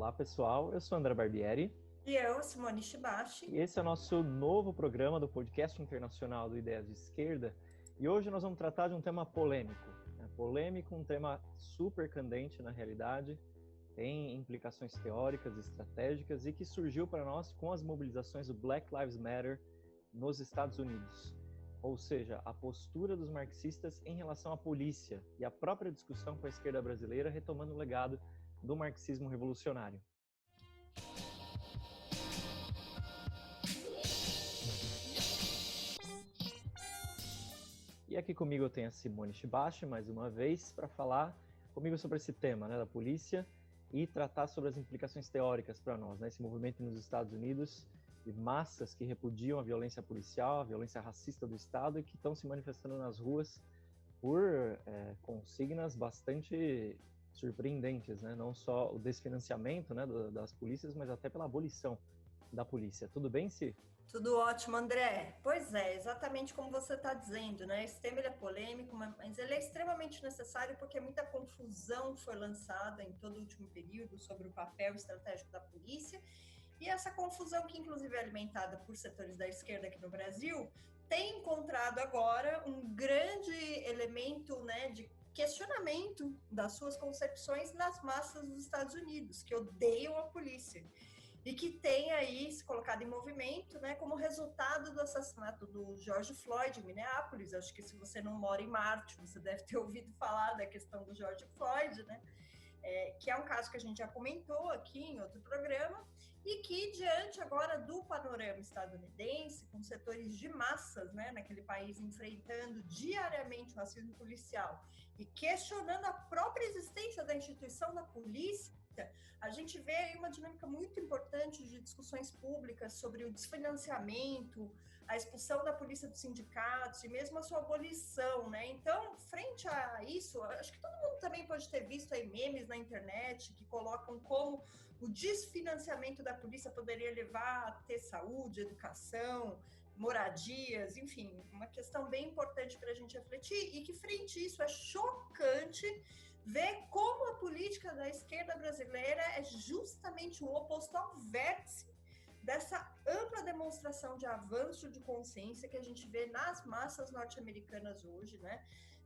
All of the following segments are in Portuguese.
Olá pessoal, eu sou André Barbieri. E eu, Simone Shibashi. E esse é o nosso novo programa do Podcast Internacional do Ideias de Esquerda. E hoje nós vamos tratar de um tema polêmico. Polêmico, um tema super candente na realidade, tem implicações teóricas, estratégicas e que surgiu para nós com as mobilizações do Black Lives Matter nos Estados Unidos. Ou seja, a postura dos marxistas em relação à polícia e a própria discussão com a esquerda brasileira retomando o legado do marxismo revolucionário. E aqui comigo eu tenho a Simone Shibashi, mais uma vez, para falar comigo sobre esse tema, da polícia, e tratar sobre as implicações teóricas para nós, esse movimento nos Estados Unidos, de massas que repudiam a violência policial, a violência racista do Estado, e que estão se manifestando nas ruas por consignas bastante surpreendentes, não só o desfinanciamento das polícias, mas até pela abolição da polícia. Tudo bem, Si? Tudo ótimo, André. Pois é, exatamente como você está dizendo, Esse tema ele é polêmico, mas ele é extremamente necessário porque muita confusão foi lançada em todo o último período sobre o papel estratégico da polícia. E essa confusão, que inclusive é alimentada por setores da esquerda aqui no Brasil, tem encontrado agora um grande elemento, de questionamento das suas concepções nas massas dos Estados Unidos, que odeiam a polícia. E que tem aí se colocado em movimento, como resultado do assassinato do George Floyd em Minneapolis. Acho que se você não mora em Marte, você deve ter ouvido falar da questão do George Floyd, que é um caso que a gente já comentou aqui em outro programa, e que, diante agora do panorama estadunidense, com setores de massas, naquele país enfrentando diariamente o racismo policial e questionando a própria existência da instituição da polícia, a gente vê aí uma dinâmica muito importante de discussões públicas sobre o desfinanciamento, a expulsão da polícia dos sindicatos e mesmo a sua abolição, Então, frente a isso, acho que todo mundo também pode ter visto aí memes na internet que colocam como o desfinanciamento da polícia poderia levar a ter saúde, educação, moradias, enfim, uma questão bem importante para a gente refletir, e que frente a isso é chocante ver como a política da esquerda brasileira é justamente o oposto ao vértice dessa ampla demonstração de avanço de consciência que a gente vê nas massas norte-americanas hoje,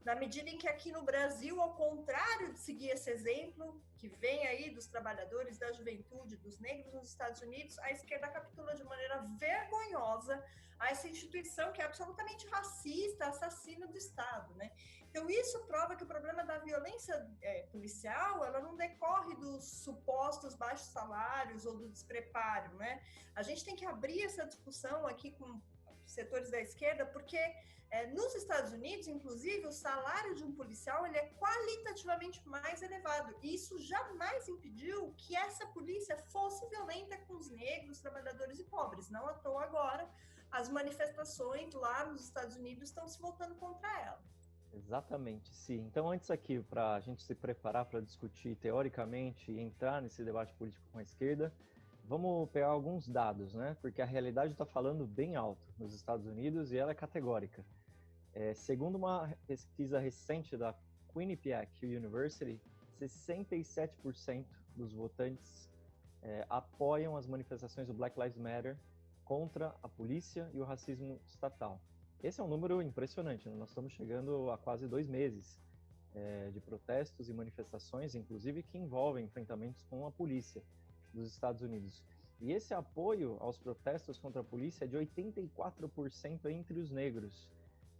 Na medida em que aqui no Brasil, ao contrário de seguir esse exemplo, que vem aí dos trabalhadores, da juventude, dos negros nos Estados Unidos, a esquerda capitula de maneira vergonhosa a essa instituição que é absolutamente racista, assassina do Estado, Então, isso prova que o problema da violência policial, ela não decorre dos supostos baixos salários ou do despreparo, A gente tem que abrir essa discussão aqui com setores da esquerda, porque nos Estados Unidos, inclusive, o salário de um policial ele é qualitativamente mais elevado. E isso jamais impediu que essa polícia fosse violenta com os negros, trabalhadores e pobres. Não à toa agora, as manifestações lá nos Estados Unidos estão se voltando contra ela. Exatamente, sim. Então, antes aqui, para a gente se preparar para discutir teoricamente e entrar nesse debate político com a esquerda, vamos pegar alguns dados, Porque a realidade está falando bem alto nos Estados Unidos e ela é categórica. Segundo uma pesquisa recente da Quinnipiac University, 67% dos votantes apoiam as manifestações do Black Lives Matter contra a polícia e o racismo estatal. Esse é um número impressionante, Nós estamos chegando a quase 2 meses de protestos e manifestações, inclusive que envolvem enfrentamentos com a polícia dos Estados Unidos. E esse apoio aos protestos contra a polícia é de 84% entre os negros,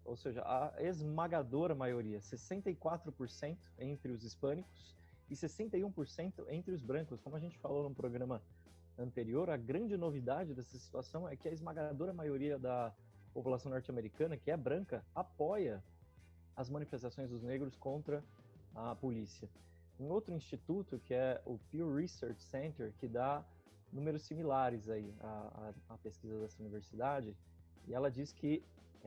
ou seja, a esmagadora maioria, 64% entre os hispânicos e 61% entre os brancos. Como a gente falou no programa anterior, a grande novidade dessa situação é que a esmagadora maioria da população norte-americana, que é branca, apoia as manifestações dos negros contra a polícia. Um outro instituto, que é o Pew Research Center, que dá números similares aí à pesquisa dessa universidade, e ela diz que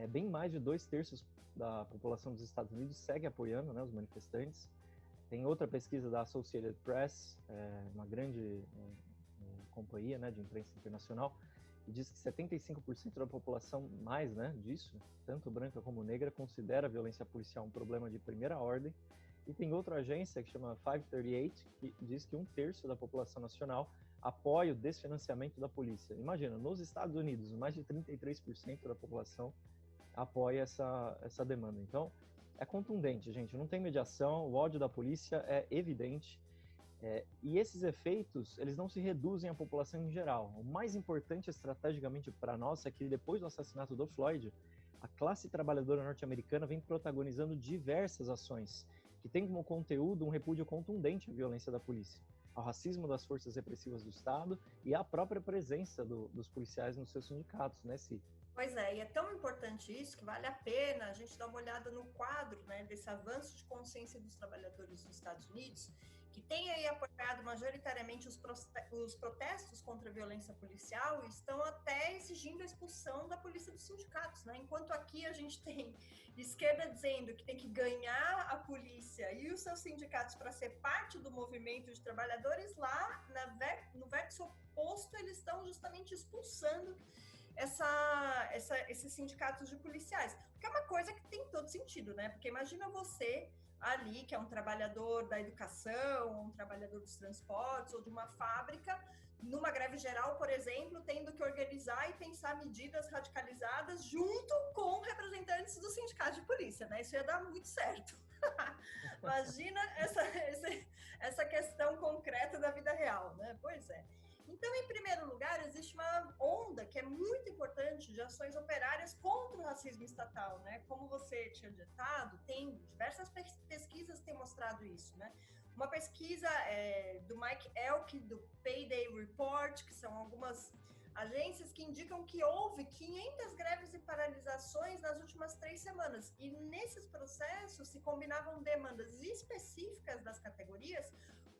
bem mais de 2/3 da população dos Estados Unidos segue apoiando os manifestantes. Tem outra pesquisa da Associated Press, uma grande companhia de imprensa internacional, e diz que 75% da população mais disso, tanto branca como negra, considera a violência policial um problema de primeira ordem, E tem outra agência que chama 538, que diz que 1/3 da população nacional apoia o desfinanciamento da polícia. Imagina, nos Estados Unidos, mais de 33% da população apoia essa demanda. Então, é contundente, gente, não tem mediação, o ódio da polícia é evidente. E esses efeitos, eles não se reduzem à população em geral. O mais importante estrategicamente para nós é que depois do assassinato do Floyd, a classe trabalhadora norte-americana vem protagonizando diversas ações que têm como conteúdo um repúdio contundente à violência da polícia, ao racismo das forças repressivas do Estado e à própria presença dos policiais nos seus sindicatos, né, Si? Pois é, e é tão importante isso que vale a pena a gente dar uma olhada no quadro, né, desse avanço de consciência dos trabalhadores nos Estados Unidos, que tem aí apoiado majoritariamente os protestos contra a violência policial e estão até exigindo a expulsão da polícia dos sindicatos, né? Enquanto aqui a gente tem esquerda dizendo que tem que ganhar a polícia e os seus sindicatos para ser parte do movimento de trabalhadores, lá no vértice oposto eles estão justamente expulsando esses sindicatos de policiais, que é uma coisa que tem todo sentido, né? Porque imagina você ali, que é um trabalhador da educação, um trabalhador dos transportes ou de uma fábrica, numa greve geral, por exemplo, tendo que organizar e pensar medidas radicalizadas junto com representantes do sindicato de polícia, né? Isso ia dar muito certo. Imagina essa questão concreta da vida real, né? Pois é. Então, em primeiro lugar, existe uma onda que é muito importante de ações operárias contra o racismo estatal, né? Como você tinha ditado, tem diversas pesquisas que têm mostrado isso, né? Uma pesquisa do Mike Elk, do Payday Report, que são algumas agências que indicam que houve 500 greves e paralisações nas últimas 3 semanas. E nesses processos se combinavam demandas específicas das categorias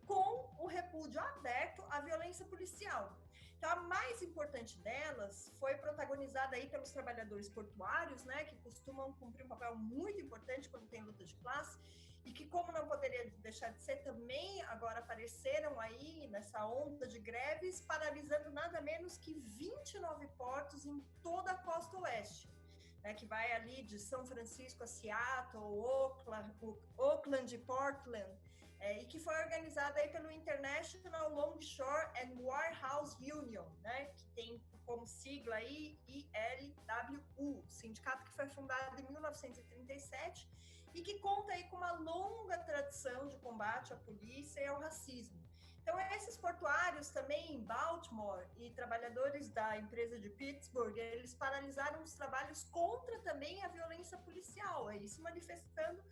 com o repúdio aberto à violência policial. Então, a mais importante delas foi protagonizada aí pelos trabalhadores portuários, né, que costumam cumprir um papel muito importante quando tem luta de classe, e que, como não poderia deixar de ser, também agora apareceram aí nessa onda de greves, paralisando nada menos que 29 portos em toda a costa oeste, né, que vai ali de São Francisco a Seattle, Oakland e Portland, e que foi organizada aí pelo International Longshore and Warehouse Union, né, que tem como sigla aí ILWU, sindicato que foi fundado em 1937 e que conta aí com uma longa tradição de combate à polícia e ao racismo. Então, esses portuários também em Baltimore e trabalhadores da empresa de Pittsburgh, eles paralisaram os trabalhos contra também a violência policial, aí se manifestando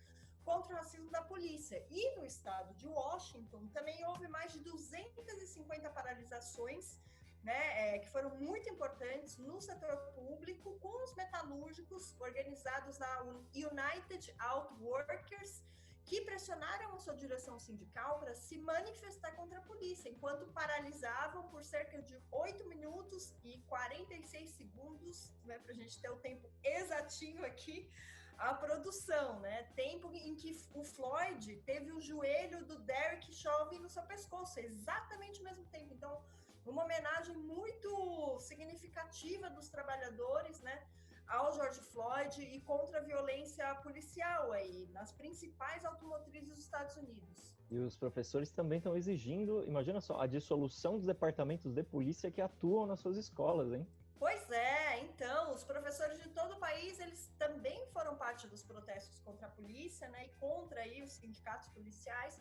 contra o racismo da polícia. E no estado de Washington também houve mais de 250 paralisações, né, que foram muito importantes no setor público, com os metalúrgicos organizados na United Auto Workers, que pressionaram a sua direção sindical para se manifestar contra a polícia, enquanto paralisavam por cerca de 8 minutos e 46 segundos, né, para a gente ter o tempo exatinho aqui, a produção, né? Tempo em que o Floyd teve o joelho do Derek Chauvin no seu pescoço, exatamente o mesmo tempo. Então, uma homenagem muito significativa dos trabalhadores, né, ao George Floyd e contra a violência policial aí nas principais automotrizes dos Estados Unidos. E os professores também estão exigindo, imagina só, a dissolução dos departamentos de polícia que atuam nas suas escolas, hein? Pois é, então, os professores de todo o país, eles também foram parte dos protestos contra a polícia, né, e contra aí os sindicatos policiais.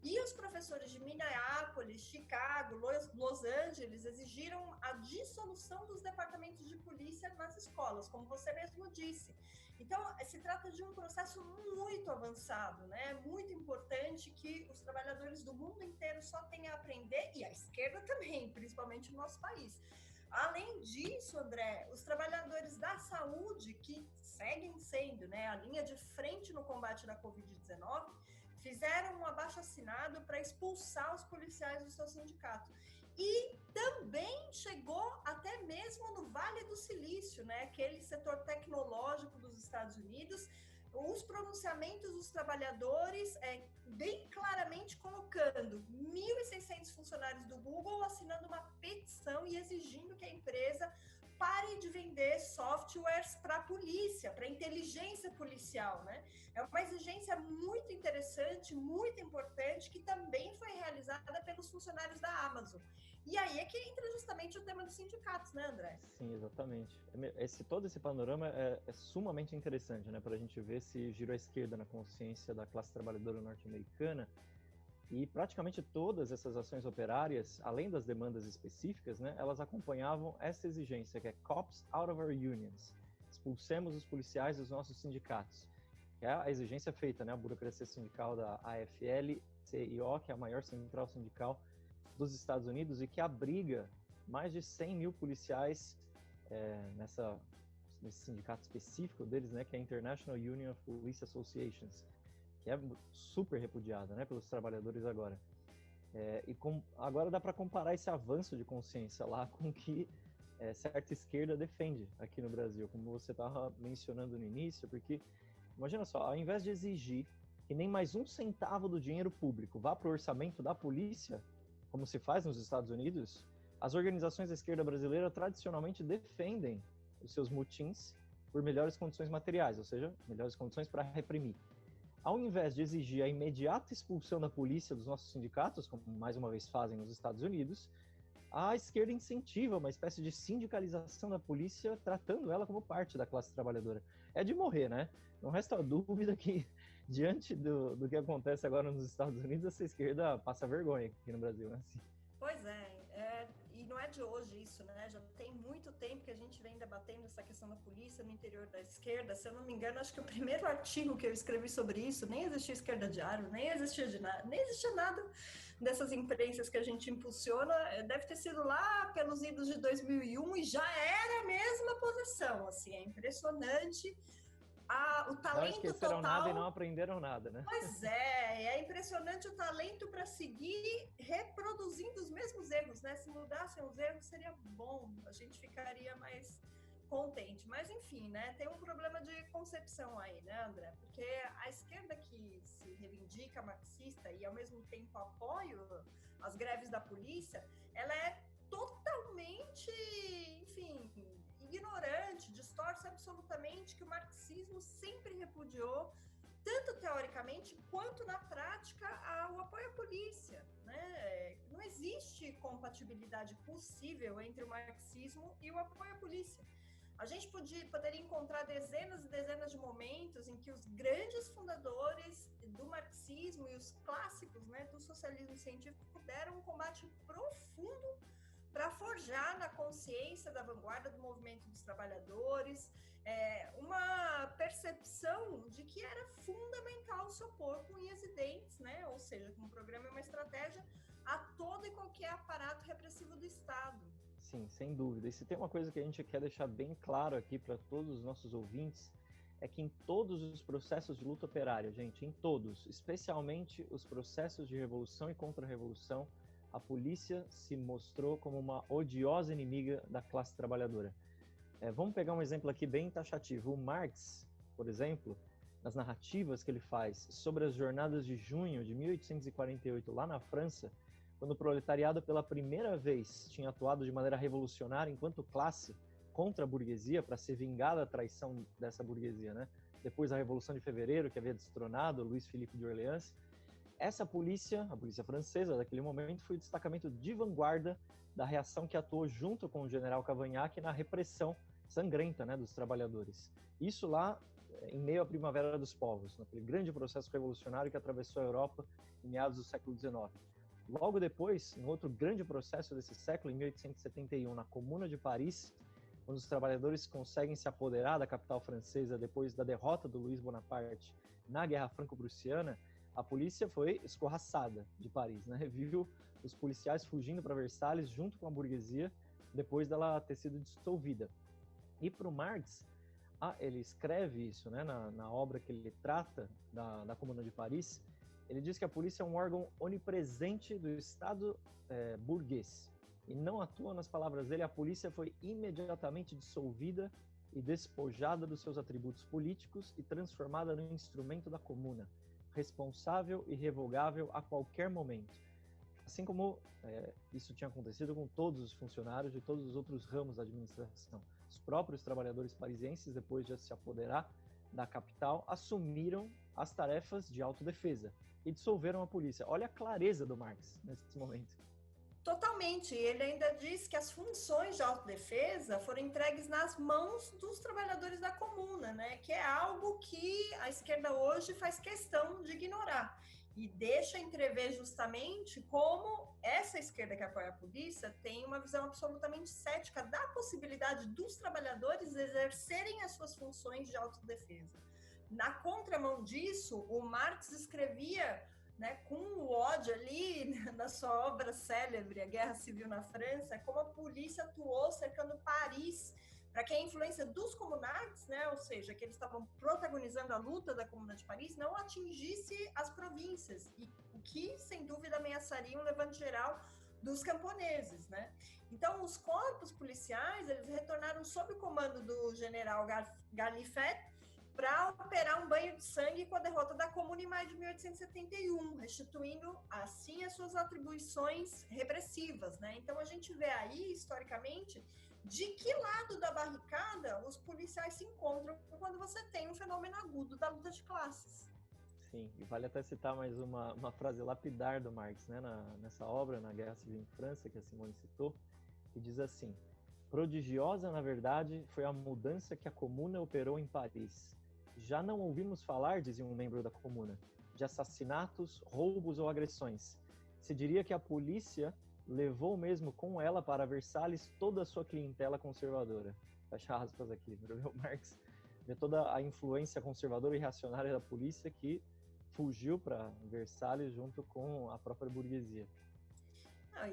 E os professores de Minneapolis, Chicago, Los Angeles exigiram a dissolução dos departamentos de polícia nas escolas, como você mesmo disse. Então, se trata de um processo muito avançado, né? Muito importante que os trabalhadores do mundo inteiro só tenham a aprender, e a esquerda também, principalmente no nosso país. Além disso, André, os trabalhadores da saúde, que seguem sendo, né, a linha de frente no combate da Covid-19, fizeram um abaixo-assinado para expulsar os policiais do seu sindicato. E também chegou até mesmo no Vale do Silício, né, aquele setor tecnológico dos Estados Unidos, os pronunciamentos dos trabalhadores bem claramente colocando 1.600 funcionários do Google assinando uma petição e exigindo que a empresa pare de vender softwares para a polícia, para a inteligência policial, né? É uma exigência muito interessante, muito importante, que também foi realizada pelos funcionários da Amazon. E aí é que entra justamente o tema dos sindicatos, né, André? Sim, exatamente. Todo esse panorama é sumamente interessante, né, para a gente ver se girou a esquerda na consciência da classe trabalhadora norte-americana. E praticamente todas essas ações operárias, além das demandas específicas, né, elas acompanhavam essa exigência, que é Cops out of our unions. Expulsemos os policiais dos nossos sindicatos. Que é a exigência feita, né, a burocracia sindical da AFL-CIO, que é a maior central sindical dos Estados Unidos e que abriga mais de 100 mil policiais nesse sindicato específico deles, né, que é a International Union of Police Associations, que é super repudiada, né, pelos trabalhadores agora. Agora dá para comparar esse avanço de consciência lá com o que certa esquerda defende aqui no Brasil, como você estava mencionando no início, porque imagina só, ao invés de exigir que nem mais um centavo do dinheiro público vá para o orçamento da polícia, como se faz nos Estados Unidos, as organizações da esquerda brasileira tradicionalmente defendem os seus motins por melhores condições materiais, ou seja, melhores condições para reprimir. Ao invés de exigir a imediata expulsão da polícia dos nossos sindicatos, como mais uma vez fazem nos Estados Unidos, a esquerda incentiva uma espécie de sindicalização da polícia, tratando ela como parte da classe trabalhadora. É de morrer, né? Não resta dúvida que, diante do que acontece agora nos Estados Unidos, essa esquerda passa vergonha aqui no Brasil, né? Assim. Pois e não é de hoje isso, né? Já tem muito tempo que a gente vem debatendo essa questão da polícia no interior da esquerda. Se eu não me engano, acho que o primeiro artigo que eu escrevi sobre isso, nem existia Esquerda Diário, nem existia nada dessas imprensas que a gente impulsiona. Deve ter sido lá pelos idos de 2001 e já era a mesma posição, assim, é impressionante. O talento não esqueceram total, nada e não aprenderam nada, né? Pois é impressionante o talento para seguir reproduzindo os mesmos erros, né? Se mudassem os erros seria bom, a gente ficaria mais contente. Mas enfim, né? Tem um problema de concepção aí, né, André? Porque a esquerda que se reivindica marxista e ao mesmo tempo apoia as greves da polícia, ela é totalmente, enfim, ignorante, distorce absolutamente que o marxismo sempre repudiou, tanto teoricamente quanto na prática, o apoio à polícia, né? Não existe compatibilidade possível entre o marxismo e o apoio à polícia. A gente poderia encontrar dezenas e dezenas de momentos em que os grandes fundadores do marxismo e os clássicos, né, do socialismo científico deram um combate profundo para forjar na consciência da vanguarda do movimento dos trabalhadores uma percepção de que era fundamental se opor com unhas e dentes, né? Ou seja, com um programa e uma estratégia a todo e qualquer aparato repressivo do Estado. Sim, sem dúvida. E se tem uma coisa que a gente quer deixar bem claro aqui para todos os nossos ouvintes, é que em todos os processos de luta operária, gente, em todos, especialmente os processos de revolução e contra-revolução, a polícia se mostrou como uma odiosa inimiga da classe trabalhadora. Vamos pegar um exemplo aqui bem taxativo. O Marx, por exemplo, nas narrativas que ele faz sobre as jornadas de junho de 1848 lá na França, quando o proletariado pela primeira vez tinha atuado de maneira revolucionária enquanto classe contra a burguesia para se vingar da traição dessa burguesia, né? Depois da Revolução de Fevereiro, que havia destronado Luís Filipe de Orleans, essa polícia, a polícia francesa daquele momento, foi o destacamento de vanguarda da reação que atuou junto com o general Cavaignac na repressão sangrenta, né, dos trabalhadores. Isso lá em meio à Primavera dos Povos, naquele grande processo revolucionário que atravessou a Europa em meados do século XIX. Logo depois, em outro grande processo desse século, em 1871, na Comuna de Paris, quando os trabalhadores conseguem se apoderar da capital francesa depois da derrota do Luiz Bonaparte na Guerra Franco-Prussiana, a polícia foi escorraçada de Paris, né? Viu os policiais fugindo para Versalhes junto com a burguesia depois dela ter sido dissolvida. E para o Marx, ele escreve isso, né, na obra que ele trata da Comuna de Paris. Ele diz que a polícia é um órgão onipresente do Estado burguês. E não à toa, nas palavras dele, a polícia foi imediatamente dissolvida e despojada dos seus atributos políticos e transformada num instrumento da comuna, responsável e revogável a qualquer momento. Assim como isso tinha acontecido com todos os funcionários de todos os outros ramos da administração. Os próprios trabalhadores parisienses, depois de se apoderar da capital, assumiram as tarefas de autodefesa e dissolveram a polícia. Olha a clareza do Marx nesse momento. Totalmente. Ele ainda diz que as funções de autodefesa foram entregues nas mãos dos trabalhadores da comuna, né? Que é algo que a esquerda hoje faz questão de ignorar. E deixa entrever justamente como essa esquerda que apoia a polícia tem uma visão absolutamente cética da possibilidade dos trabalhadores exercerem as suas funções de autodefesa. Na contramão disso, o Marx escrevia, né, com o ódio ali na sua obra célebre, A Guerra Civil na França, como a polícia atuou cercando Paris, para que a influência dos comunards, né, ou seja, que eles estavam protagonizando a luta da Comuna de Paris, não atingisse as províncias, e o que, sem dúvida, ameaçaria um levante geral dos camponeses, né? Então, os corpos policiais, eles retornaram sob o comando do general Gallifet, para operar um banho de sangue com a derrota da Comuna em maio de 1871, restituindo, assim, as suas atribuições repressivas, né? Então, a gente vê aí, historicamente, de que lado da barricada os policiais se encontram quando você tem um fenômeno agudo da luta de classes. Sim, e vale até citar mais uma frase lapidar do Marx, né, nessa obra, na Guerra Civil em França, que a Simone citou, que diz assim: prodigiosa, na verdade, foi a mudança que a Comuna operou em Paris. Já não ouvimos falar, dizia um membro da Comuna, de assassinatos, roubos ou agressões. Se diria que a polícia levou mesmo com ela para Versalhes toda a sua clientela conservadora. Fecha aspas aqui, o Marx vê toda a influência conservadora e reacionária da polícia que fugiu para Versalhes junto com a própria burguesia.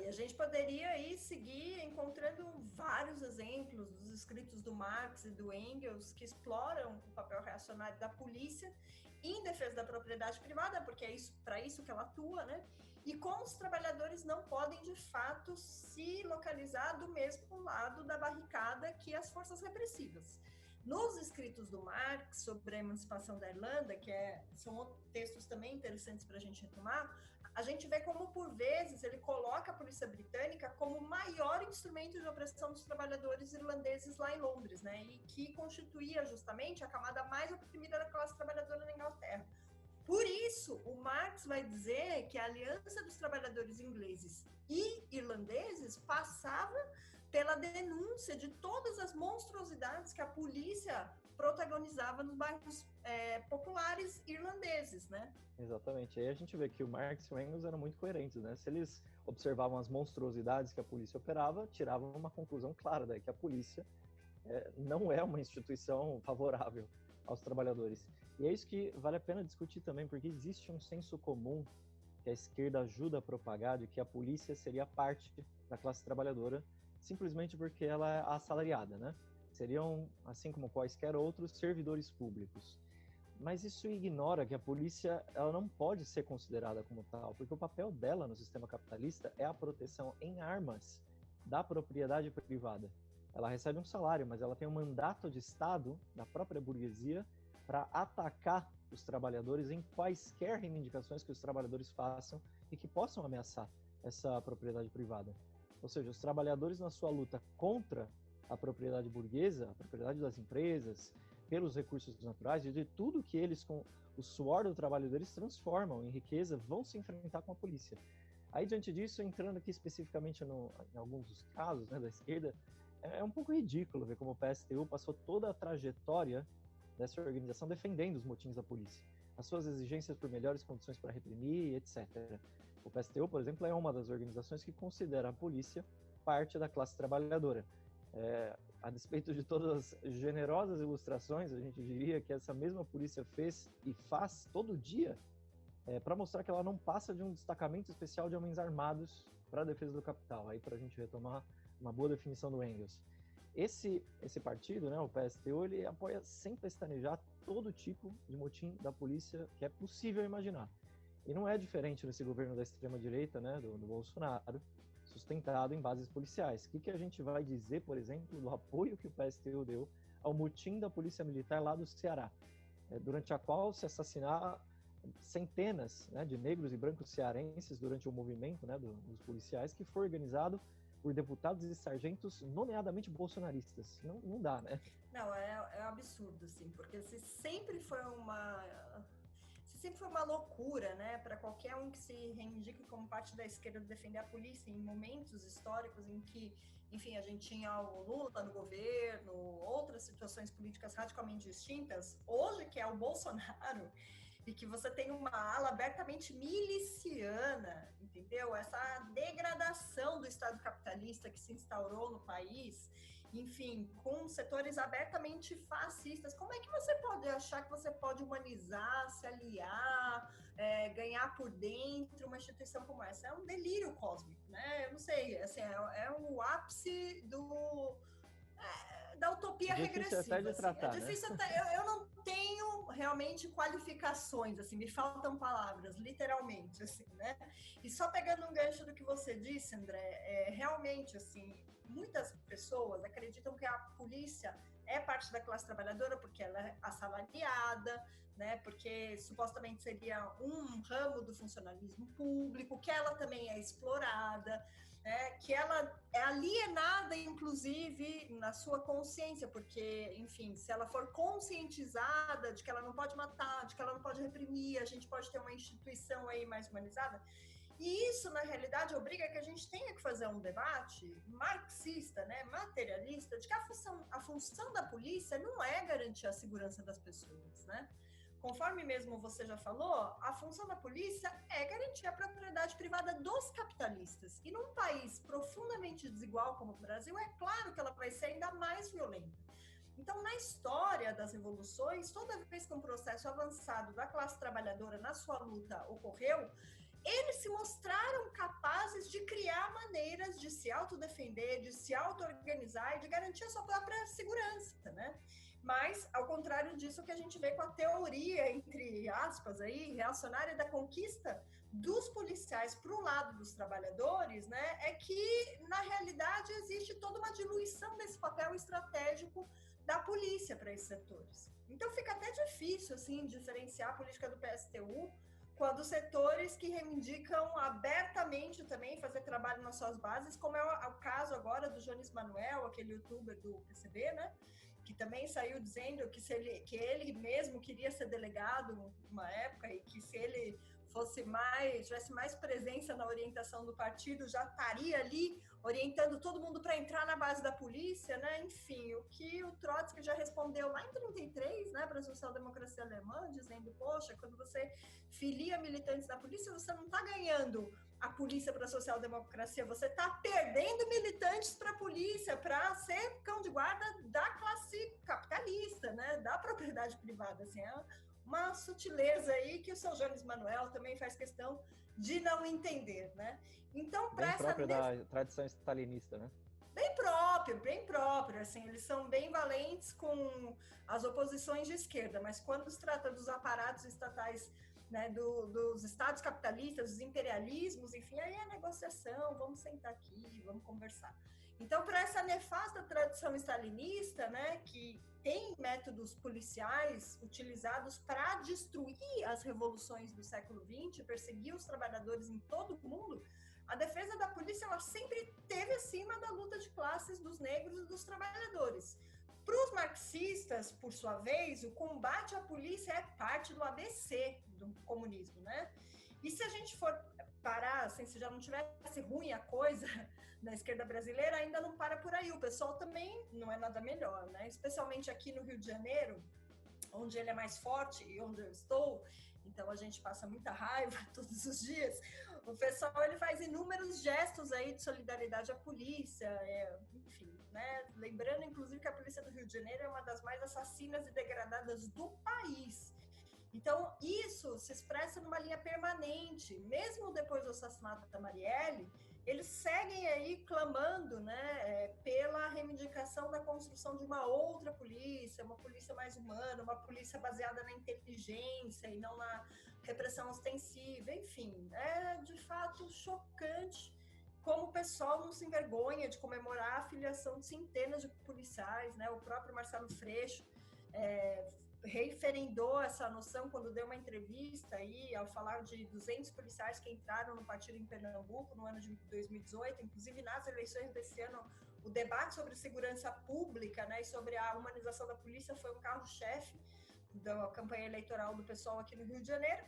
E a gente poderia aí seguir encontrando vários exemplos dos escritos do Marx e do Engels que exploram o papel reacionário da polícia em defesa da propriedade privada, porque é para isso que ela atua, né? E como os trabalhadores não podem, de fato, se localizar do mesmo lado da barricada que as forças repressivas. Nos escritos do Marx sobre a emancipação da Irlanda, são textos também interessantes para a gente retomar, a gente vê como, por vezes, ele coloca a polícia britânica como o maior instrumento de opressão dos trabalhadores irlandeses lá em Londres, né? E que constituía justamente a camada mais oprimida da classe trabalhadora na Inglaterra. Por isso, o Marx vai dizer que a aliança dos trabalhadores ingleses e irlandeses passava pela denúncia de todas as monstruosidades que a polícia protagonizava nos bairros populares irlandeses, né? Exatamente. Aí a gente vê que o Marx e o Engels eram muito coerentes, né? Se eles observavam as monstruosidades que a polícia operava, tiravam uma conclusão clara daí, que a polícia não é uma instituição favorável aos trabalhadores. E é isso que vale a pena discutir também, porque existe um senso comum que a esquerda ajuda a propagar de que a polícia seria parte da classe trabalhadora, simplesmente porque ela é assalariada, né? Seriam, assim como quaisquer outros, servidores públicos. Mas isso ignora que a polícia ela não pode ser considerada como tal, porque o papel dela no sistema capitalista é a proteção em armas da propriedade privada. Ela recebe um salário, mas ela tem um mandato de Estado da própria burguesia para atacar os trabalhadores em quaisquer reivindicações que os trabalhadores façam e que possam ameaçar essa propriedade privada. Ou seja, os trabalhadores na sua luta contra a propriedade burguesa, a propriedade das empresas, pelos recursos naturais e de tudo que eles, com o suor do trabalho deles, transformam em riqueza, vão se enfrentar com a polícia. Aí, diante disso, entrando aqui especificamente em alguns dos casos, né, da esquerda, é um pouco ridículo ver como o PSTU passou toda a trajetória dessa organização defendendo os motins da polícia, as suas exigências por melhores condições para reprimir, etc. O PSTU, por exemplo, é uma das organizações que considera a polícia parte da classe trabalhadora. A despeito de todas as generosas ilustrações, a gente diria que essa mesma polícia fez e faz todo dia para mostrar que ela não passa de um destacamento especial de homens armados para a defesa do capital. Aí, para a gente retomar uma boa definição do Engels. Esse partido, né, o PSTU, ele apoia sem pestanejar todo tipo de motim da polícia que é possível imaginar. E não é diferente nesse governo da extrema-direita, né, do Bolsonaro, sustentado em bases policiais. O que a gente vai dizer, por exemplo, do apoio que o PSTU deu ao motim da Polícia Militar lá do Ceará, durante a qual se assassinar centenas, né, de negros e brancos cearenses durante o movimento, né, dos policiais, que foi organizado por deputados e sargentos nomeadamente bolsonaristas. Não dá, né? Não, é um absurdo, assim, porque se sempre foi uma loucura, né, para qualquer um que se reivindique como parte da esquerda defender a polícia em momentos históricos em que, enfim, a gente tinha o Lula no governo, outras situações políticas radicalmente distintas. Hoje, que é o Bolsonaro, e que você tem uma ala abertamente miliciana, entendeu? Essa degradação do Estado capitalista que se instaurou no país, enfim, com setores abertamente fascistas. Como é que você pode achar que você pode humanizar, se aliar, ganhar por dentro uma instituição como essa? É um delírio cósmico, né? Eu não sei, assim, é o ápice da utopia Difícil regressiva. até de tratar, assim. É difícil né? até. Eu não tenho realmente qualificações, assim, me faltam palavras, literalmente, assim, né? E só pegando um gancho do que você disse, André, realmente, assim, muitas pessoas acreditam que a polícia é parte da classe trabalhadora porque ela é assalariada, né? Porque supostamente seria um ramo do funcionalismo público, que ela também é explorada, que ela é alienada, inclusive, na sua consciência, porque, enfim, se ela for conscientizada de que ela não pode matar, de que ela não pode reprimir, a gente pode ter uma instituição aí mais humanizada. E isso, na realidade, obriga que a gente tenha que fazer um debate marxista, né, materialista, de que a função da polícia não é garantir a segurança das pessoas, né? Conforme mesmo você já falou, a função da polícia é garantir a propriedade privada dos capitalistas. E num país profundamente desigual como o Brasil, é claro que ela vai ser ainda mais violenta. Então, na história das revoluções, toda vez que um processo avançado da classe trabalhadora na sua luta ocorreu, eles se mostraram capazes de criar maneiras de se autodefender, de se auto-organizar e de garantir a sua própria segurança, né? Mas, ao contrário disso, o que a gente vê com a teoria, entre aspas, aí, reacionária da conquista dos policiais para o lado dos trabalhadores, né, é que, na realidade, existe toda uma diluição desse papel estratégico da polícia para esses setores. Então, fica até difícil, assim, diferenciar a política do PSTU quando setores que reivindicam abertamente também fazer trabalho nas suas bases, como é o caso agora do Jones Manuel, aquele youtuber do PCB, né? Que também saiu dizendo que ele mesmo queria ser delegado numa época e que se ele tivesse mais presença na orientação do partido, já estaria ali orientando todo mundo para entrar na base da polícia, né? Enfim, o que o Trotsky já respondeu lá em 33, né, para a social-democracia alemã, dizendo, poxa, quando você filia militantes da polícia, você não está ganhando a polícia para a social-democracia, você está perdendo militantes para a polícia, para ser cão de guarda da classe capitalista, né, da propriedade privada, assim, é uma sutileza aí que o seu Jones Manuel também faz questão de não entender, né? Então, bem própria da tradição stalinista, né? Bem próprio, assim, eles são bem valentes com as oposições de esquerda, mas quando se trata dos aparatos estatais, né, dos estados capitalistas, dos imperialismos, enfim, aí é negociação, vamos sentar aqui, vamos conversar. Então, para essa nefasta tradição stalinista, né, que tem métodos policiais utilizados para destruir as revoluções do século XX, perseguir os trabalhadores em todo o mundo, a defesa da polícia ela sempre esteve acima da luta de classes dos negros e dos trabalhadores. Para os marxistas, por sua vez, o combate à polícia é parte do ABC do comunismo, né? E se a gente for parar, assim, se já não tivesse ruim a coisa na esquerda brasileira, ainda não para por aí. O pessoal também não é nada melhor, né? Especialmente aqui no Rio de Janeiro, onde ele é mais forte e onde eu estou, então a gente passa muita raiva todos os dias. O pessoal ele faz inúmeros gestos aí de solidariedade à polícia, enfim, né? Lembrando inclusive que a polícia do Rio de Janeiro é uma das mais assassinas e degradadas do país. Então isso se expressa numa linha permanente, mesmo depois do assassinato da Marielle. Eles seguem aí clamando, né, pela reivindicação da construção de uma outra polícia, uma polícia mais humana, uma polícia baseada na inteligência e não na repressão ostensiva. Enfim, é de fato chocante como o pessoal não se envergonha de comemorar a filiação de centenas de policiais, né? O próprio Marcelo Freixo referendou essa noção quando deu uma entrevista aí, ao falar de 200 policiais que entraram no partido em Pernambuco no ano de 2018, inclusive nas eleições desse ano, o debate sobre segurança pública, né, e sobre a humanização da polícia foi um carro-chefe da campanha eleitoral do pessoal aqui no Rio de Janeiro.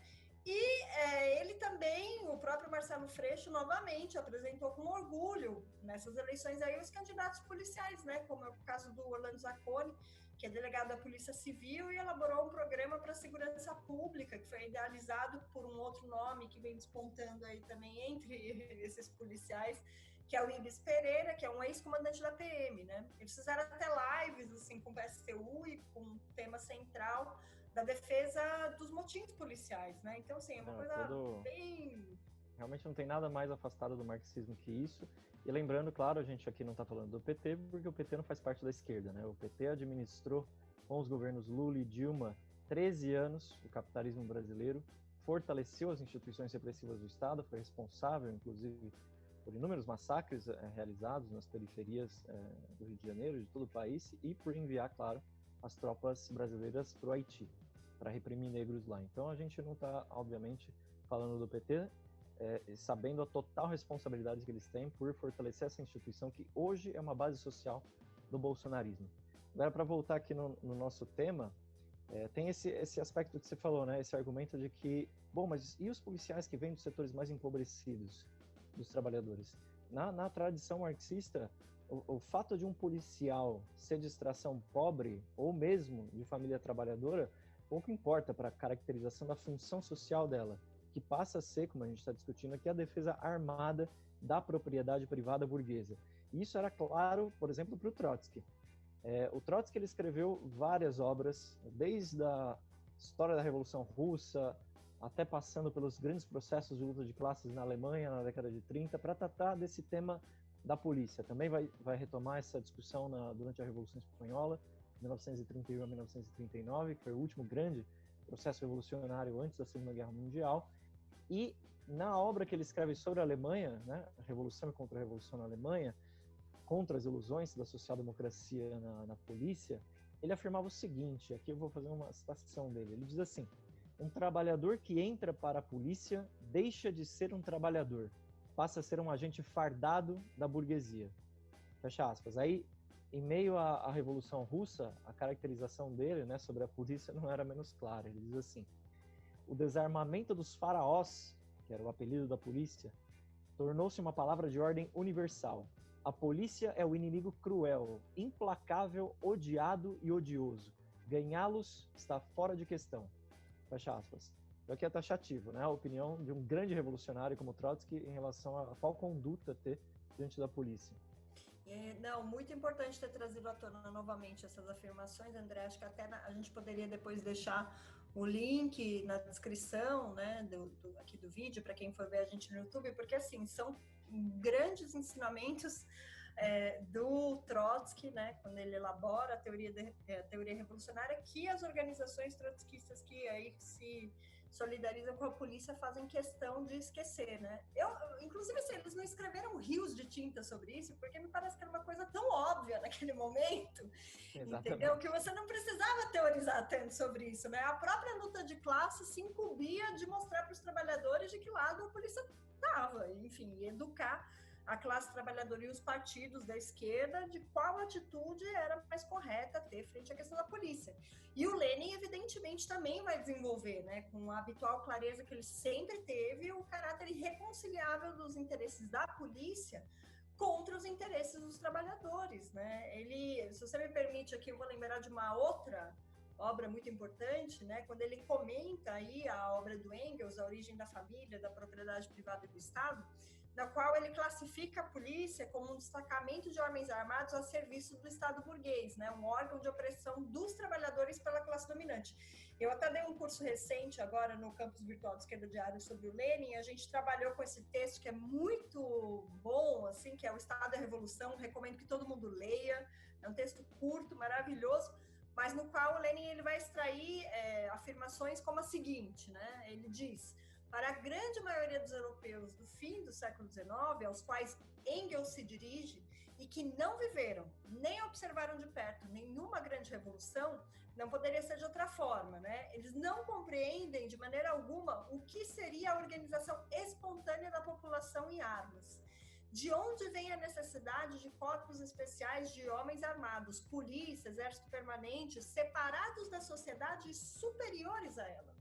E ele também, o próprio Marcelo Freixo, novamente apresentou com orgulho nessas eleições aí os candidatos policiais, né, como é o caso do Orlando Zacconi, que é delegado da Polícia Civil e elaborou um programa para a segurança pública, que foi idealizado por um outro nome que vem despontando aí também entre esses policiais, que é o Ibis Pereira, que é um ex-comandante da PM, né? Eles fizeram até lives, assim, com o PSTU e com um tema central da defesa dos motins policiais, né? Então, assim, é uma coisa bem... Realmente não tem nada mais afastado do marxismo que isso. E lembrando, claro, a gente aqui não está falando do PT, porque o PT não faz parte da esquerda, né? O PT administrou, com os governos Lula e Dilma, 13 anos o capitalismo brasileiro, fortaleceu as instituições repressivas do Estado, foi responsável, inclusive, por inúmeros massacres realizados nas periferias do Rio de Janeiro, de todo o país, e por enviar, claro, as tropas brasileiras para o Haiti, para reprimir negros lá. Então a gente não está, obviamente, falando do PT, sabendo a total responsabilidade que eles têm por fortalecer essa instituição que hoje é uma base social do bolsonarismo. Agora, para voltar aqui no nosso tema, tem esse aspecto que você falou, né? Esse argumento de que, bom, mas e os policiais que vêm dos setores mais empobrecidos dos trabalhadores? Na tradição marxista, o fato de um policial ser de extração pobre ou mesmo de família trabalhadora pouco importa para a caracterização da função social dela, que passa a ser, como a gente está discutindo aqui, a defesa armada da propriedade privada burguesa. E isso era claro, por exemplo, para o Trotsky. O Trotsky ele escreveu várias obras, desde a história da Revolução Russa, até passando pelos grandes processos de luta de classes na Alemanha na década de 30, para tratar desse tema da polícia. Também vai retomar essa discussão durante a Revolução Espanhola, 1931 a 1939, que foi o último grande processo revolucionário antes da Segunda Guerra Mundial. E na obra que ele escreve sobre a Alemanha, né, a Revolução e Contra-Revolução na Alemanha, contra as ilusões da social-democracia na polícia, ele afirmava o seguinte, aqui eu vou fazer uma citação dele, ele diz assim: um trabalhador que entra para a polícia deixa de ser um trabalhador, passa a ser um agente fardado da burguesia. Fecha aspas. Aí, em meio à Revolução Russa, a caracterização dele, né, sobre a polícia não era menos clara. Ele diz assim: o desarmamento dos faraós, que era o apelido da polícia, tornou-se uma palavra de ordem universal. A polícia é o inimigo cruel, implacável, odiado e odioso. Ganhá-los está fora de questão. Fecha aspas. Isso aqui é taxativo, né? A opinião de um grande revolucionário como Trotsky em relação a qual conduta ter diante da polícia. Não, muito importante ter trazido à tona novamente essas afirmações, André. Acho que até a gente poderia depois deixar o link na descrição, né, aqui do vídeo, para quem for ver a gente no YouTube, porque, assim, são grandes ensinamentos do Trotsky, né, quando ele elabora a teoria revolucionária, que as organizações trotskistas que aí se solidarizam com a polícia fazem questão de esquecer, né? Inclusive, assim, eles não escreveram rios de tinta sobre isso, porque me parece que era uma coisa tão óbvia naquele momento, Exatamente. Entendeu? Que você não precisava teorizar tanto sobre isso, né? A própria luta de classe se incumbia de mostrar para os trabalhadores de que lado a polícia estava, enfim, educar a classe trabalhadora e os partidos da esquerda de qual atitude era mais correta ter frente à questão da polícia. E o Lenin, evidentemente, também vai desenvolver, né, com a habitual clareza que ele sempre teve, o caráter irreconciliável dos interesses da polícia contra os interesses dos trabalhadores, né? Ele, se você me permite aqui, eu vou lembrar de uma outra obra muito importante, né? Quando ele comenta aí a obra do Engels, A Origem da Família, da Propriedade Privada e do Estado, na qual ele classifica a polícia como um destacamento de homens armados a serviço do Estado burguês, né? Um órgão de opressão dos trabalhadores pela classe dominante. Eu até dei um curso recente agora no campus virtual do Esquerda Diário sobre o Lenin, e a gente trabalhou com esse texto que é muito bom, assim, que é O Estado da Revolução, recomendo que todo mundo leia, é um texto curto, maravilhoso, mas no qual o Lenin ele vai extrair afirmações como a seguinte, né? Ele diz: para a grande maioria dos europeus do fim do século XIX, aos quais Engels se dirige, e que não viveram, nem observaram de perto nenhuma grande revolução, não poderia ser de outra forma, né? Eles não compreendem de maneira alguma o que seria a organização espontânea da população em armas. De onde vem a necessidade de corpos especiais de homens armados, polícia, exército permanente, separados da sociedade e superiores a ela?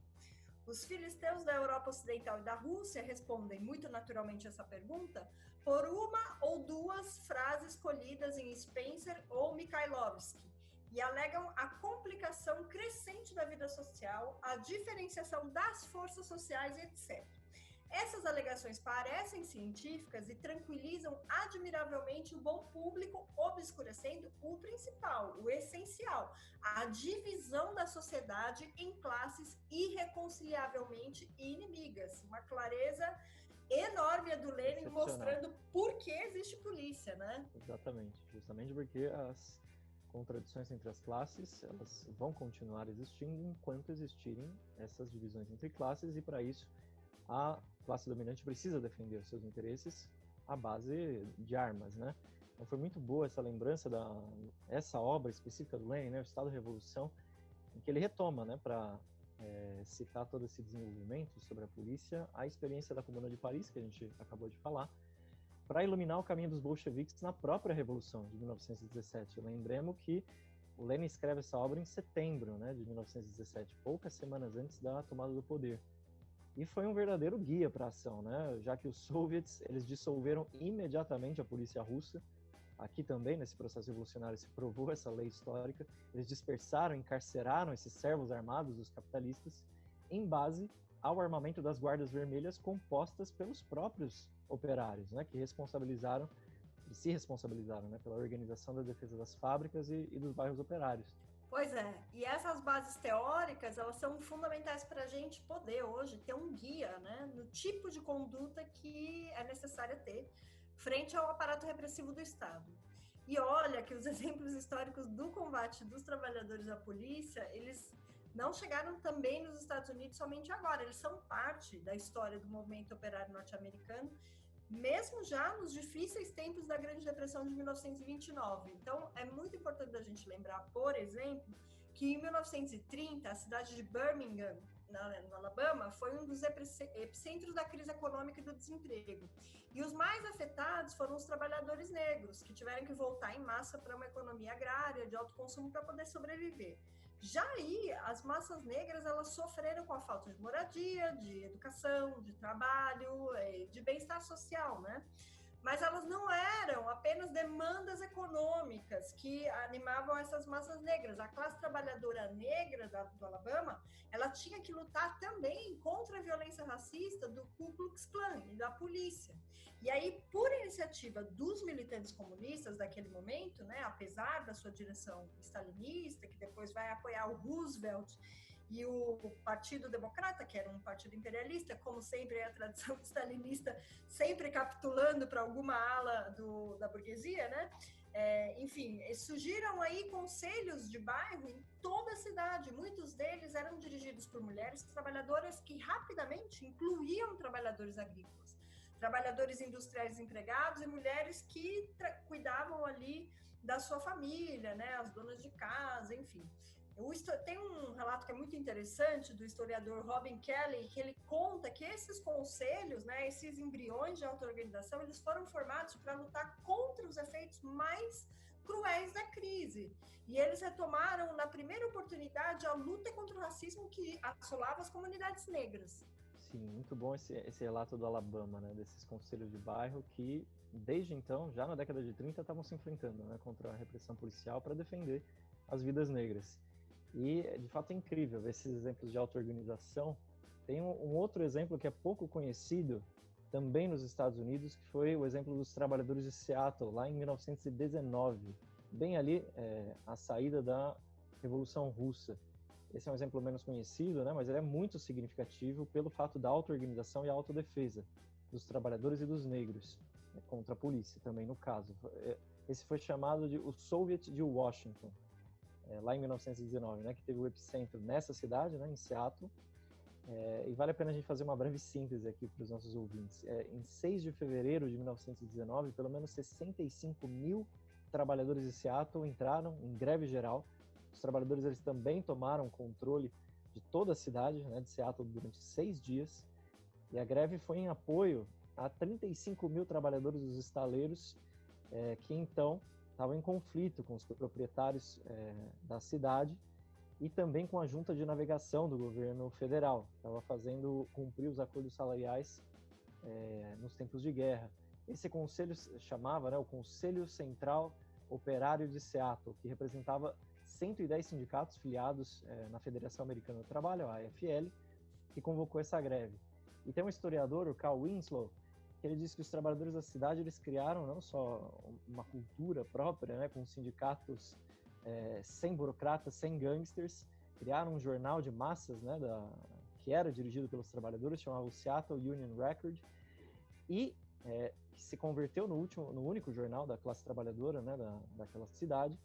Os filisteus da Europa Ocidental e da Rússia respondem muito naturalmente essa pergunta por uma ou duas frases colhidas em Spencer ou Mikhailovsky e alegam a complicação crescente da vida social, a diferenciação das forças sociais, etc. Essas alegações parecem científicas e tranquilizam admiravelmente o bom público, obscurecendo o principal, o essencial, a divisão da sociedade em classes irreconciliavelmente inimigas. Uma clareza enorme a do Lenin mostrando por que existe polícia, né? Exatamente, justamente porque as contradições entre as classes, elas vão continuar existindo enquanto existirem essas divisões entre classes, e para isso a classe dominante precisa defender os seus interesses à base de armas, né? Então foi muito boa essa lembrança essa obra específica do Lenin, né, o Estado-Revolução, em que ele retoma, né, para citar todo esse desenvolvimento sobre a polícia, a experiência da Comuna de Paris, que a gente acabou de falar, para iluminar o caminho dos bolcheviques na própria Revolução de 1917. Lembremos que o Lenin escreve essa obra em setembro, né, de 1917, poucas semanas antes da tomada do poder. E foi um verdadeiro guia para a ação, né? Já que os soviets, eles dissolveram imediatamente a polícia russa. Aqui também, nesse processo revolucionário, se provou essa lei histórica. Eles dispersaram, encarceraram esses servos armados dos capitalistas em base ao armamento das guardas vermelhas compostas pelos próprios operários, né? Que se responsabilizaram, né? Pela organização da defesa das fábricas e dos bairros operários. Pois é, e essas bases teóricas, elas são fundamentais para a gente poder hoje ter um guia, né, no tipo de conduta que é necessária ter frente ao aparato repressivo do Estado. E olha que os exemplos históricos do combate dos trabalhadores à polícia, eles não chegaram também nos Estados Unidos somente agora, eles são parte da história do movimento operário norte-americano, mesmo já nos difíceis tempos da Grande Depressão de 1929. Então, é muito importante a gente lembrar, por exemplo, que em 1930, a cidade de Birmingham, no Alabama, foi um dos epicentros da crise econômica e do desemprego. E os mais afetados foram os trabalhadores negros, que tiveram que voltar em massa para uma economia agrária de alto consumo para poder sobreviver. Já aí, as massas negras, elas sofreram com a falta de moradia, de educação, de trabalho, de bem-estar social, né? Mas elas não eram apenas demandas econômicas que animavam essas massas negras. A classe trabalhadora negra do Alabama, ela tinha que lutar também contra a violência racista do Ku Klux Klan e da polícia. E aí, por iniciativa dos militantes comunistas daquele momento, né, apesar da sua direção stalinista, que depois vai apoiar o Roosevelt e o Partido Democrata, que era um partido imperialista, como sempre é a tradição stalinista, sempre capitulando para alguma ala da burguesia, né? Enfim, surgiram aí conselhos de bairro em toda a cidade. Muitos deles eram dirigidos por mulheres trabalhadoras que rapidamente incluíam trabalhadores agrícolas, trabalhadores industriais empregados e mulheres que cuidavam ali da sua família, né? As donas de casa, enfim. Tem um relato que é muito interessante do historiador Robin Kelley, que ele conta que esses conselhos, né, esses embriões de auto-organização, eles foram formados para lutar contra os efeitos mais cruéis da crise. E eles retomaram, na primeira oportunidade, a luta contra o racismo que assolava as comunidades negras. Sim, muito bom esse relato do Alabama, né, desses conselhos de bairro que, desde então, já na década de 30, estavam se enfrentando, né, contra a repressão policial para defender as vidas negras. E, de fato, é incrível ver esses exemplos de auto-organização. Tem um outro exemplo que é pouco conhecido, também nos Estados Unidos, que foi o exemplo dos trabalhadores de Seattle, lá em 1919, bem ali a saída da Revolução Russa. Esse é um exemplo menos conhecido, né, mas ele é muito significativo pelo fato da auto-organização e a autodefesa dos trabalhadores e dos negros, né, contra a polícia também, no caso. Esse foi chamado de o Soviet de Washington, lá em 1919, né, que teve o epicentro nessa cidade, né, em Seattle, E vale a pena a gente fazer uma breve síntese aqui para os nossos ouvintes. Em 6 de fevereiro de 1919, pelo menos 65 mil trabalhadores de Seattle entraram em greve geral. Os trabalhadores eles também tomaram controle de toda a cidade, né, de Seattle durante 6 dias. E a greve foi em apoio a 35 mil trabalhadores dos estaleiros que então estavam em conflito com os proprietários da cidade e também com a junta de navegação do governo federal, que estava fazendo cumprir os acordos salariais nos tempos de guerra. Esse conselho chamava, né, o Conselho Central Operário de Seattle, que representava 110 sindicatos filiados na Federação Americana do Trabalho, a AFL, que convocou essa greve. E tem um historiador, o Carl Winslow, que ele diz que os trabalhadores da cidade eles criaram não só uma cultura própria, né, com sindicatos sem burocratas, sem gangsters, criaram um jornal de massas, né, que era dirigido pelos trabalhadores, chamava o Seattle Union Record, e que se converteu no único jornal da classe trabalhadora, né, daquela cidade.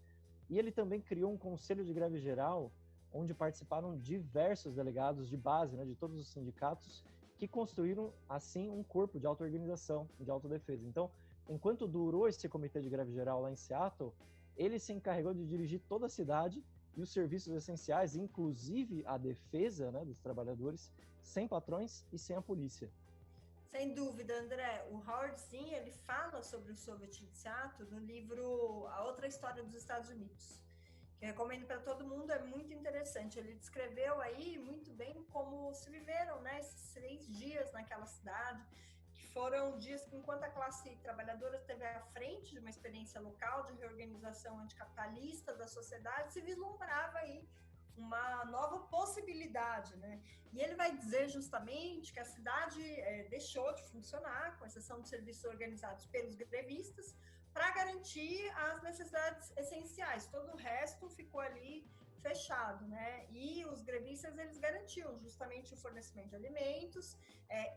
E ele também criou um conselho de greve geral, onde participaram diversos delegados de base, né, de todos os sindicatos, que construíram, assim, um corpo de auto-organização, de autodefesa. Então, enquanto durou esse comitê de greve geral lá em Seattle, ele se encarregou de dirigir toda a cidade e os serviços essenciais, inclusive a defesa, né, dos trabalhadores, sem patrões e sem a polícia. Sem dúvida, André. O Howard Zinn, ele fala sobre o Soviet de Seattle no livro A Outra História dos Estados Unidos, que eu recomendo para todo mundo, é muito interessante. Ele descreveu aí muito bem como se viveram, né, esses 6 dias naquela cidade, que foram dias que, enquanto a classe trabalhadora esteve à frente de uma experiência local de reorganização anticapitalista da sociedade, se vislumbrava aí uma nova possibilidade, né? E ele vai dizer justamente que a cidade deixou de funcionar, com exceção de serviços organizados pelos grevistas, para garantir as necessidades essenciais. Todo o resto ficou ali fechado, né? E os grevistas, eles garantiam justamente o fornecimento de alimentos,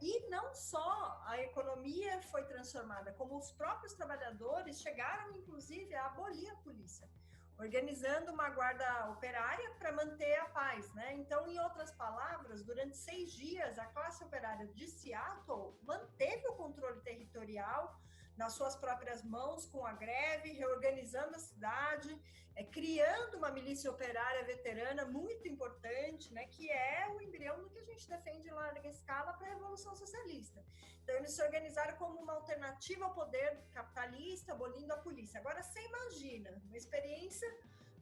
e não só a economia foi transformada, como os próprios trabalhadores chegaram, inclusive, a abolir a polícia, organizando uma guarda operária para manter a paz, né? Então, em outras palavras, durante 6 dias, a classe operária de Seattle manteve o controle territorial nas suas próprias mãos com a greve, reorganizando a cidade, criando uma milícia operária veterana muito importante, né, que é o embrião do que a gente defende em larga escala para a Revolução Socialista. Então, eles se organizaram como uma alternativa ao poder capitalista, abolindo a polícia. Agora, você imagina uma experiência,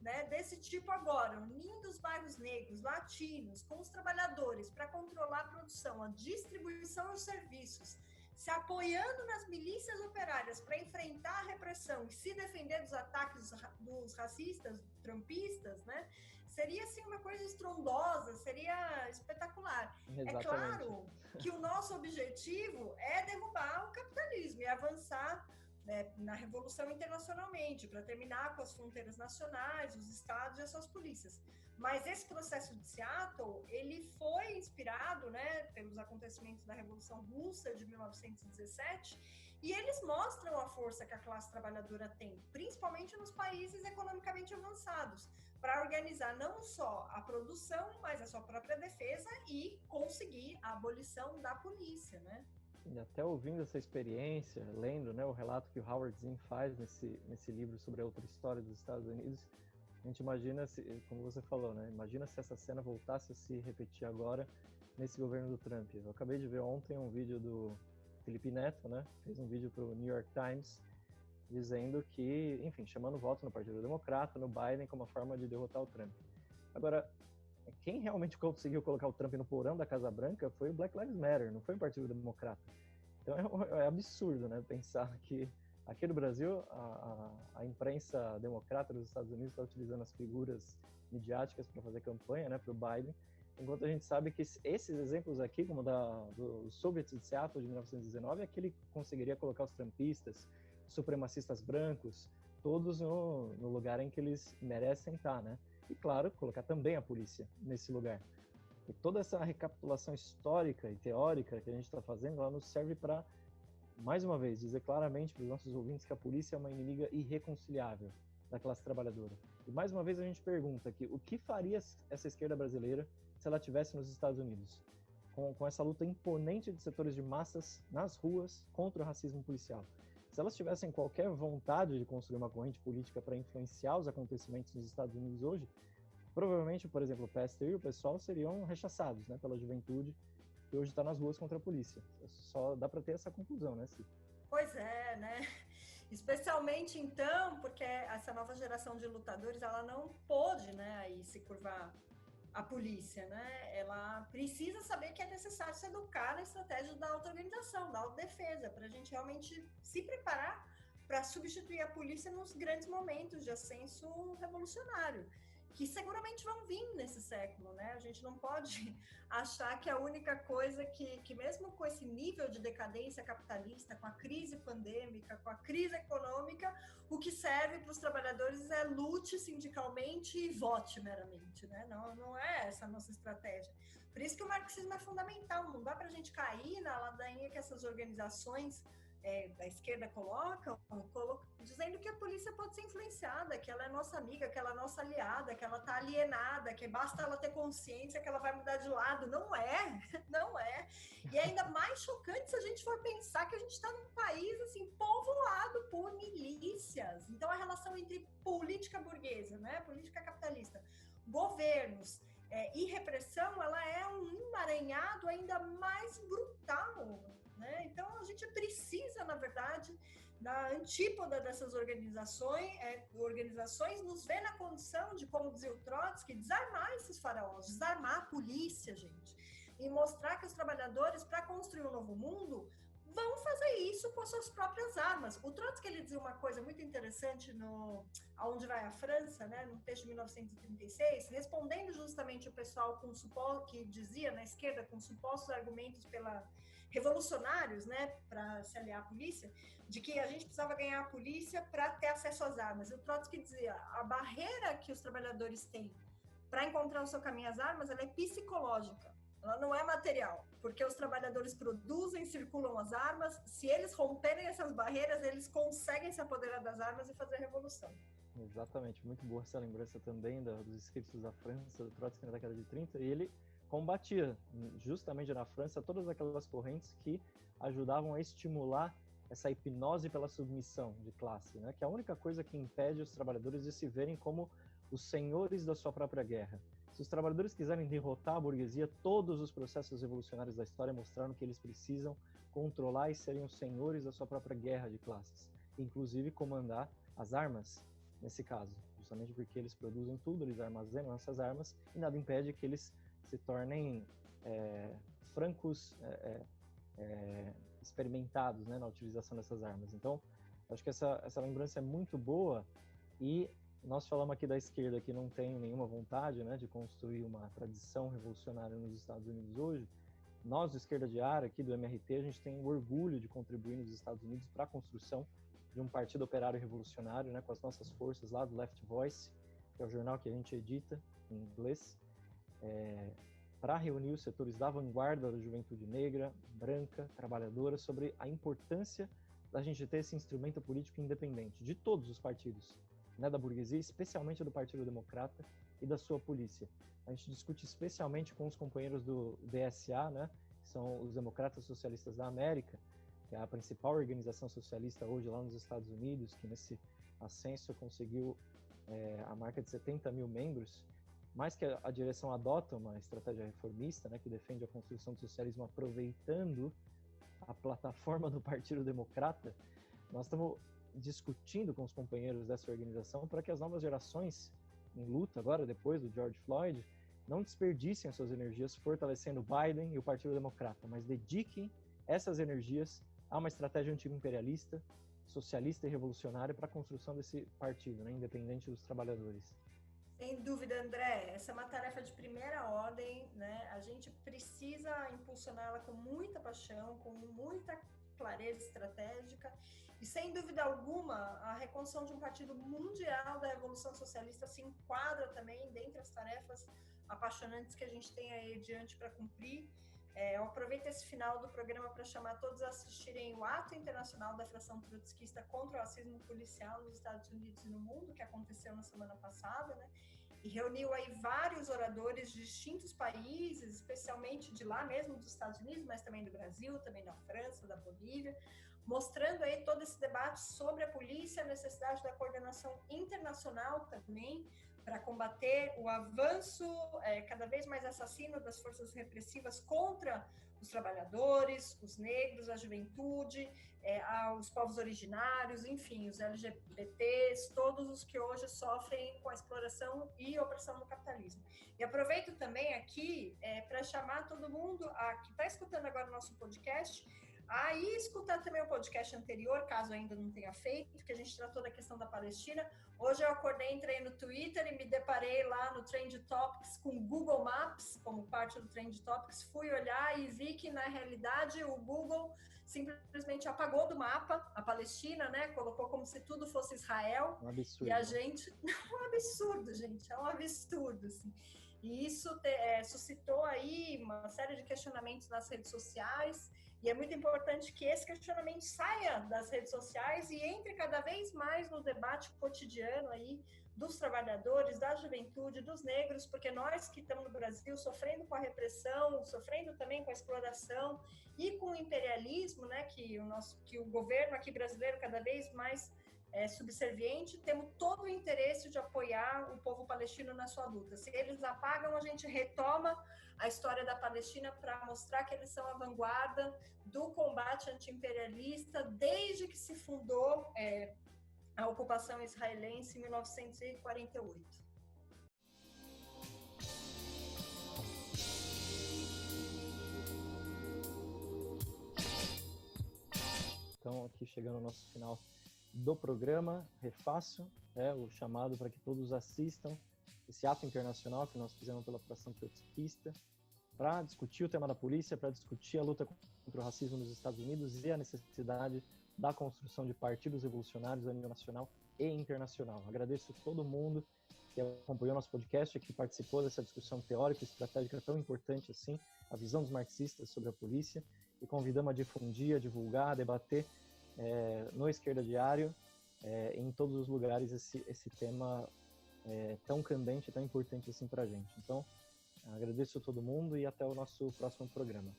né, desse tipo agora, unindo os bairros negros, latinos, com os trabalhadores para controlar a produção, a distribuição e os serviços, se apoiando nas milícias operárias para enfrentar a repressão e se defender dos ataques dos racistas, trumpistas, né? Seria, assim, uma coisa estrondosa, seria espetacular. Exatamente. É claro que o nosso objetivo é derrubar o capitalismo e avançar, né, na revolução internacionalmente, para terminar com as fronteiras nacionais, os estados e as suas polícias. Mas esse processo de Seattle, ele foi inspirado, né, pelos acontecimentos da Revolução Russa de 1917, e eles mostram a força que a classe trabalhadora tem, principalmente nos países economicamente avançados, para organizar não só a produção, mas a sua própria defesa e conseguir a abolição da polícia, né? E até ouvindo essa experiência, lendo, né, o relato que o Howard Zinn faz nesse livro sobre a outra história dos Estados Unidos, a gente imagina, como você falou, né, imagina se essa cena voltasse a se repetir agora nesse governo do Trump. Eu acabei de ver ontem um vídeo do Felipe Neto, né, fez um vídeo para o New York Times, dizendo que, enfim, chamando voto no Partido Democrata, no Biden, como uma forma de derrotar o Trump. Agora, quem realmente conseguiu colocar o Trump no porão da Casa Branca foi o Black Lives Matter, não foi o Partido Democrata. Então é absurdo, né, pensar que aqui no Brasil a imprensa democrata dos Estados Unidos está utilizando as figuras midiáticas para fazer campanha, né, para o Biden, enquanto a gente sabe que esses exemplos aqui, como do Soviet de Seattle de 1919, é que ele conseguiria colocar os trumpistas, supremacistas brancos, todos no lugar em que eles merecem estar, né? E, claro, colocar também a polícia nesse lugar. E toda essa recapitulação histórica e teórica que a gente está fazendo, ela nos serve para, mais uma vez, dizer claramente para os nossos ouvintes que a polícia é uma inimiga irreconciliável da classe trabalhadora. E, mais uma vez, a gente pergunta aqui, o que faria essa esquerda brasileira se ela estivesse nos Estados Unidos? com essa luta imponente de setores de massas nas ruas contra o racismo policial. Se elas tivessem qualquer vontade de construir uma corrente política para influenciar os acontecimentos nos Estados Unidos hoje, provavelmente, por exemplo, o Pasteur e o pessoal seriam rechaçados, né, pela juventude que hoje está nas ruas contra a polícia. Só dá para ter essa conclusão, né, Cid? Pois é, né? Especialmente então, porque essa nova geração de lutadores, ela não pôde, né, aí se curvar à polícia, né? Ela precisa saber que é necessário se educar na estratégia da auto-organização, da autodefesa, para a gente realmente se preparar para substituir a polícia nos grandes momentos de ascenso revolucionário, que seguramente vão vir nesse século, né? A gente não pode achar que a única coisa que mesmo com esse nível de decadência capitalista, com a crise pandêmica, com a crise econômica, o que serve para os trabalhadores é lute sindicalmente e vote meramente, né? Não é essa a nossa estratégia. Por isso que o marxismo é fundamental, não dá para a gente cair na ladainha que essas organizações da esquerda colocam, dizendo que a polícia pode ser influenciada, que ela é nossa amiga, que ela é nossa aliada, que ela está alienada, que basta ela ter consciência que ela vai mudar de lado. Não é, não é. E é ainda mais chocante se a gente for pensar que a gente está num país assim, povoado por milícias. Então a relação entre política burguesa, né, política capitalista, governos e repressão, ela é um emaranhado ainda mais brutal. Né? Então, a gente precisa, na verdade, da antípoda dessas organizações nos vê na condição de, como dizia o Trotsky, desarmar esses faraós, desarmar a polícia, gente, e mostrar que os trabalhadores, para construir um novo mundo, vão fazer isso com as suas próprias armas. O Trotsky, ele dizia uma coisa muito interessante no Aonde Vai a França, né, no texto de 1936, respondendo justamente o pessoal que dizia na esquerda com supostos argumentos revolucionários, né, para se aliar à polícia, de que a gente precisava ganhar a polícia para ter acesso às armas. E o Trotsky dizia, a barreira que os trabalhadores têm para encontrar o seu caminho às armas, ela é psicológica, ela não é material, porque os trabalhadores produzem, circulam as armas, se eles romperem essas barreiras, eles conseguem se apoderar das armas e fazer a revolução. Exatamente, muito boa essa lembrança também dos escritos da França, do Trotsky na década de 30, e ele combatia justamente na França todas aquelas correntes que ajudavam a estimular essa hipnose pela submissão de classe, né? Que é a única coisa que impede os trabalhadores de se verem como os senhores da sua própria guerra. Se os trabalhadores quiserem derrotar a burguesia, todos os processos revolucionários da história mostraram que eles precisam controlar e serem os senhores da sua própria guerra de classes, inclusive comandar as armas, nesse caso, justamente porque eles produzem tudo, eles armazenam essas armas e nada impede que eles se tornem francos experimentados, né, na utilização dessas armas. Então, acho que essa lembrança é muito boa e nós falamos aqui da esquerda que não tem nenhuma vontade, né, de construir uma tradição revolucionária nos Estados Unidos hoje. Nós, do Esquerda Diária, aqui do MRT, a gente tem o orgulho de contribuir nos Estados Unidos para a construção de um partido operário revolucionário, né, com as nossas forças lá do Left Voice, que é o jornal que a gente edita em inglês, para reunir os setores da vanguarda da juventude negra, branca, trabalhadora, sobre a importância da gente ter esse instrumento político independente, de todos os partidos, né, da burguesia, especialmente do Partido Democrata e da sua polícia. A gente discute especialmente com os companheiros do DSA, né, que são os Democratas Socialistas da América, que é a principal organização socialista hoje lá nos Estados Unidos, que nesse ascenso conseguiu a marca de 70 mil membros, mais que a direção adota uma estratégia reformista, né, que defende a construção do socialismo aproveitando a plataforma do Partido Democrata. Nós estamos discutindo com os companheiros dessa organização para que as novas gerações em luta agora, depois do George Floyd, não desperdicem as suas energias fortalecendo Biden e o Partido Democrata, mas dediquem essas energias a uma estratégia anti-imperialista, socialista e revolucionária para a construção desse partido, né, independente dos trabalhadores. Sem dúvida, André, essa é uma tarefa de primeira ordem, né? A gente precisa impulsioná-la com muita paixão, com muita clareza estratégica e, sem dúvida alguma, a reconstrução de um partido mundial da Revolução Socialista se enquadra também dentre as tarefas apaixonantes que a gente tem aí adiante para cumprir. Eu aproveito esse final do programa para chamar todos a assistirem o Ato Internacional da Fração Trotskista contra o Racismo Policial nos Estados Unidos e no Mundo, que aconteceu na semana passada, né? e reuniu aí vários oradores de distintos países, especialmente de lá mesmo, dos Estados Unidos, mas também do Brasil, também da França, da Bolívia, mostrando aí todo esse debate sobre a polícia, a necessidade da coordenação internacional também, para combater o avanço cada vez mais assassino das forças repressivas contra os trabalhadores, os negros, a juventude, os povos originários, enfim, os LGBTs, todos os que hoje sofrem com a exploração e opressão do capitalismo. E aproveito também aqui para chamar todo mundo que está escutando agora o nosso podcast, aí escutar também o podcast anterior, caso ainda não tenha feito, que a gente tratou da questão da Palestina. Hoje eu acordei, entrei no Twitter e me deparei lá no Trend Topics com o Google Maps, como parte do Trend Topics. Fui olhar e vi que, na realidade, o Google simplesmente apagou do mapa a Palestina, né? Colocou como se tudo fosse Israel. Um absurdo. E a gente... É um absurdo, gente. É um absurdo, assim. E isso suscitou aí uma série de questionamentos nas redes sociais. E é muito importante que esse questionamento saia das redes sociais e entre cada vez mais no debate cotidiano aí dos trabalhadores, da juventude, dos negros, porque nós que estamos no Brasil sofrendo com a repressão, sofrendo também com a exploração e com o imperialismo, né, que o governo aqui brasileiro cada vez mais subserviente, temos todo o interesse de apoiar o povo palestino na sua luta. Se eles apagam, a gente retoma a história da Palestina para mostrar que eles são a vanguarda do combate anti-imperialista desde que se fundou a ocupação israelense em 1948. Então, aqui chegando ao nosso final do programa, refaço o chamado para que todos assistam esse ato internacional que nós fizemos pela Fração Trotskista, para discutir o tema da polícia, para discutir a luta contra o racismo nos Estados Unidos e a necessidade da construção de partidos revolucionários a nível nacional e internacional. Agradeço a todo mundo que acompanhou nosso podcast, que participou dessa discussão teórica e estratégica tão importante assim, a visão dos marxistas sobre a polícia, e convidamos a difundir, a divulgar, a debater no Esquerda Diário, em todos os lugares, esse tema tão candente, tão importante assim para a gente. Então, agradeço a todo mundo e até o nosso próximo programa.